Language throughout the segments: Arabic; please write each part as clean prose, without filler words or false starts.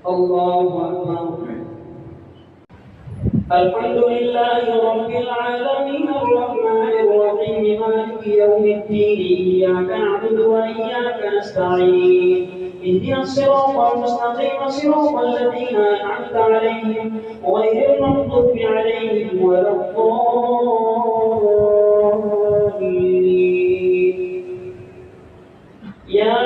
الله أكبر. الحمد لله رب العالمين الرحمن الرحيم مالك يوم الدين إياك نعبد وإياك نستعين اهدنا الصراط المستقيم صراط الذين أنعمت عليهم غير المغضوب عليهم ولا الضالين. يا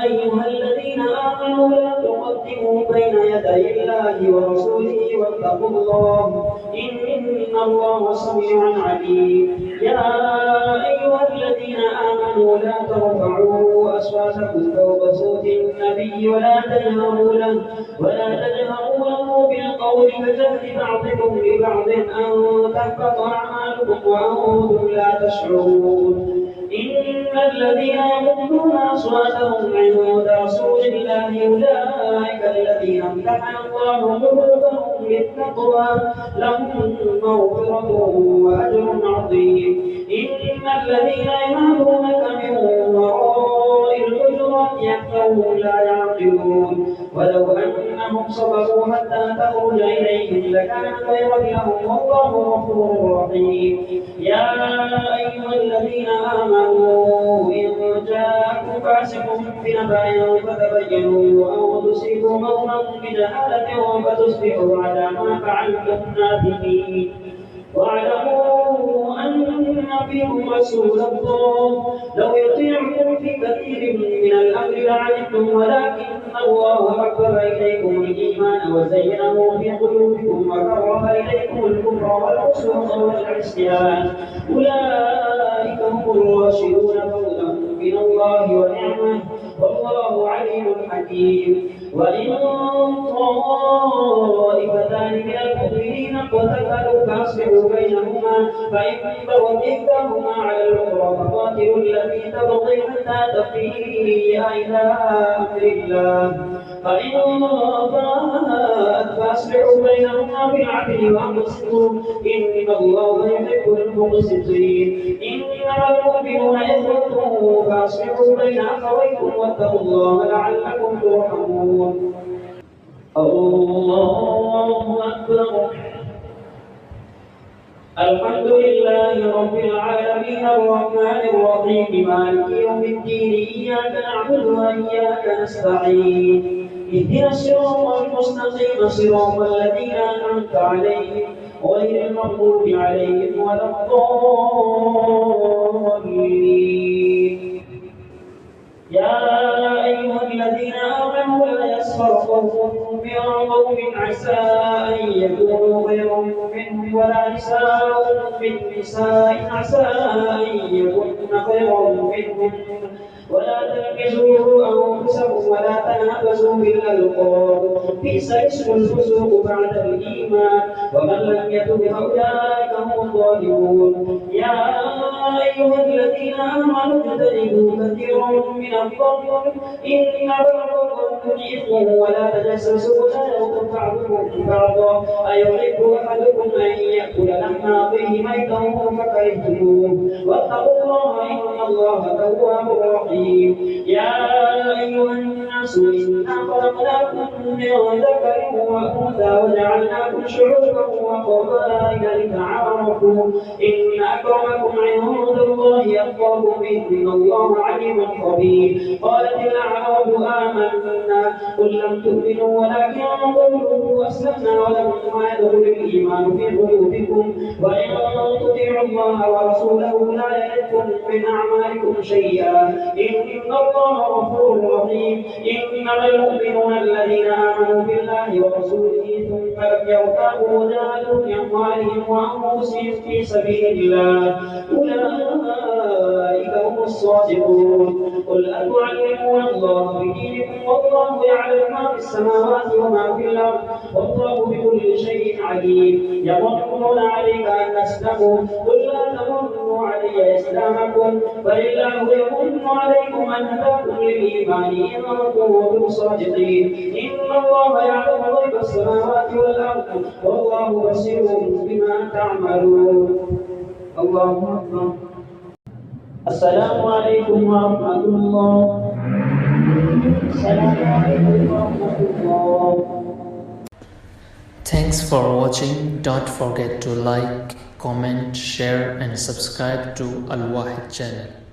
أيها الذين آمنوا لا تقدموا بين يدي الله ورسوله واتقوا الله إن الله سميع عليم. يا أيها الذين آمنوا لا ترفعوا أصواتكم فوق صوت النبي ولا تجهروا له بالقول كجهر بعضكم لبعض أن تحبط أعمالكم وأنتم لا تشعرون. إن الذين يغضون أصواتهم عند رسول الله أولئك الذين امتحن الله قلوبهم للتقوى لهم مغفرة وأجر عظيم. إن الذين ينادونك من وراء الحجرات أكثرهم لا يعقلون ولو أنهم صبروا حتى تخرج إليهم لكان خيرا لهم والله غفور رحيم. يا أيها الذين آمنوا إن جاءكم فاسق بنبأ فتبينوا أن تصيبوا قوما بجهالة فتصبحوا على ما فعلتم نادمين. واعلموا أن فيكم رسول الله لو يطيعكم في كثير من الأمر لعنتم ولكن الله حبب إليكم الإيمان وزينه في قلوبكم وكره إليكم الكفر والفسوق والعصيان أولئك هم الراشدون فضلا من الله ونعمه والله عليم حكيم. وإن طائفتان من المؤمنين اقتتلوا فأصلحوا بينهما فإن بغت إحداهما على الأخرى فقاتلوا التي تبغي حتى تفيء إلى أمر الله فإن فاءت فأصلحوا بينهما بالعدل وأقسطوا إن الله يحب المقسطين. إنما المؤمنون إخوة فأصلحوا بين أخويكم واتقوا الله لعلكم ترحمون. الله أكبر. الحمد لله رب العالمين الرحمن الرحيم مالك يوم الدين إياك نعبد وإياك نستعين اهدنا الصراط المستقيم صراط الذين أنعمت عليهم غير المغضوب عليهم ولا الضالين. يا أيها الذين آمنوا لا يسخر قوم من قوم عسى أن يكونوا خيرا منهم ولا نساء من نساء عسى أن يكون خيرا منهم ولا تلمزوا أنفسكم ولا تنابزوا بالألقاب بئس اسم الفسوق بعد الإيمان ومن لم يتب فأولئك هم الظالمون. يا أيها الذين آمنوا اجتنبوا كثيرا من الظن إن بعض الظن إثم ولا تجسسوا ولا يغتب بعضكم بعضا أيحب أحدكم أن يأكل لحم أخيه ميتا فكرهتموه واتقوا الله إن الله تواب رحيم. يا أيها الناس إنا خلقناكم من ذكر وأنثى وجعلناكم شعوبا وقبائل لتعارفوا إن أكرمكم عند الله أتقاكم إن الله عليم خبير. قالت الأعراب آمنا قل لم تؤمنوا ولكن قولوا أسلمنا ولما يدخل الإيمان في قلوبكم وإن تطيعوا الله ورسوله لا يلدكم من أعمالكم شيئا إن الله غفور رحيم. إنما المؤمنون الذين آمنوا بالله ورسوله ثم لم يرتابوا وجاهدوا بأموالهم وأنفسهم في سبيل الله أولئك هم الصادقون. قل أتعلمون الله بدينكم والله يعلم ما في السماوات وما في الأرض والله بكل شيء عليم. يمنون عليك أن أسلموا قل لا تمنوا علي إسلامكم بل الله يمن عليكم أن هداكم للإيمان إن كنتم صادقين. إن الله يعلم غيب السماوات والأرض والله بصير بما تعملون. الله أكبر. السلام عليكم ورحمة الله. السلام عليكم ورحمة الله. الله. Thanks for watching. Don't forget to like, comment, share and subscribe to Al Wahid channel.